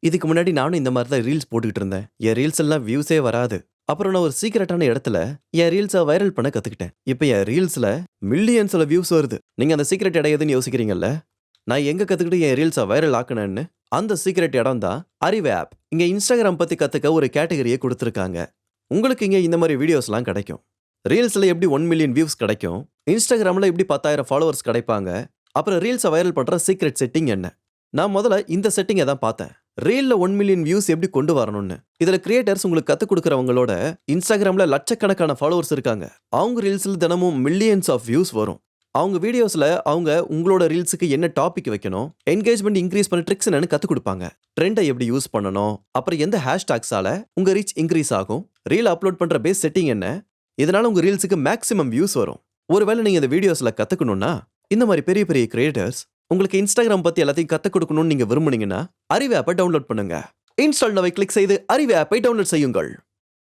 இதுக்கு முன்னாடி நானும் இந்த மாதிரி தான் ரீல்ஸ் போட்டுக்கிட்டு இருந்தேன். என் ரீல்ஸ் எல்லாம் வியூஸே வராது. அப்புறம் நான் ஒரு சீக்ரெட்டான இடத்துல என் ரீல்ஸை வைரல் பண்ண கத்துக்கிட்டேன். இப்போ என் ரீல்ஸ்ல மில்லியன்ஸ்ல வியூஸ் வருது. நீங்க அந்த சீக்ரெட் இடம் எதுன்னு யோசிக்கிறீங்கல்ல? நான் எங்க கத்துக்கிட்டு என் ரீல்ஸை வைரல் ஆக்கினேன்னு அந்த சீக்ரெட் இடம் தான் அறிவு ஆப். இங்க இன்ஸ்டாகிராம் பத்தி கத்துக்க ஒரு கேட்டகரியை கொடுத்துருக்காங்க. உங்களுக்கு இங்க இந்த மாதிரி வீடியோஸ்லாம் கிடைக்கும். ரீல்ஸ்ல எப்படி 1 மில்லியன் வியூஸ் கிடைக்கும், இன்ஸ்டாகிராம்ல எப்படி 10,000 ஃபாலோவர்ஸ் கிடைப்பாங்க, அப்புறம் ரீல்ஸை வைரல் பண்ற சீக்ரெட் செட்டிங் என்ன. நான் முதல்ல இந்த செட்டிங்கை தான் பார்த்தேன். ரீல்ல 1 மில்லியன் வியூஸ் எப்படி கொண்டு வரணும்னு. இதுல கிரியேட்டர்ஸ் உங்களுக்கு கத்து கொடுக்கறவங்களோட இன்ஸ்டாகிராம்ல லட்சக்கணக்கான ஃபாலோவர்ஸ் இருக்காங்க. அவங்க ரீல்ஸ்ல தினமும் மில்லியன்ஸ் ஆஃப் வியூஸ் வரும். அவங்க வீடியோஸ்ல அவங்க உங்களோட ரீல்ஸுக்கு என்ன டாபிக் வைக்கணும், என்கேஜ்மெண்ட் இன்க்ரீஸ் பண்ண ட்ரிக்ஸ் என்னன்னு கத்து கொடுப்பாங்க. ட்ரெண்டை எப்படி யூஸ் பண்ணணும், அப்புறம் எந்த ஹேஷ்டாக்ஸால உங்க ரீச் இன்க்ரீஸ் ஆகும், ரீல் அப்லோட் பண்ற பேஸ் செட்டிங் என்ன, இதனால உங்க ரீல்ஸுக்கு மேக்ஸிமம் வியூஸ் வரும். ஒருவேளை நீங்க இந்த வீடியோஸ்ல கத்துக்கணும்னா இந்த மாதிரி பெரிய பெரிய கிரியேட்டர்ஸ் உங்களுக்கு இன்ஸ்டாகிராம் பத்தி எல்லாத்தையும் கத்து கொடுக்கணும்னு நீங்க விரும்புனீங்கன்னா அறிவு ஆப்பை டவுன்லோட் பண்ணுங்க. இன்ஸ்டால் நவை கிளிக் செய்து அறிவு ஆப்பை டவுன்லோட் செய்யுங்கள்.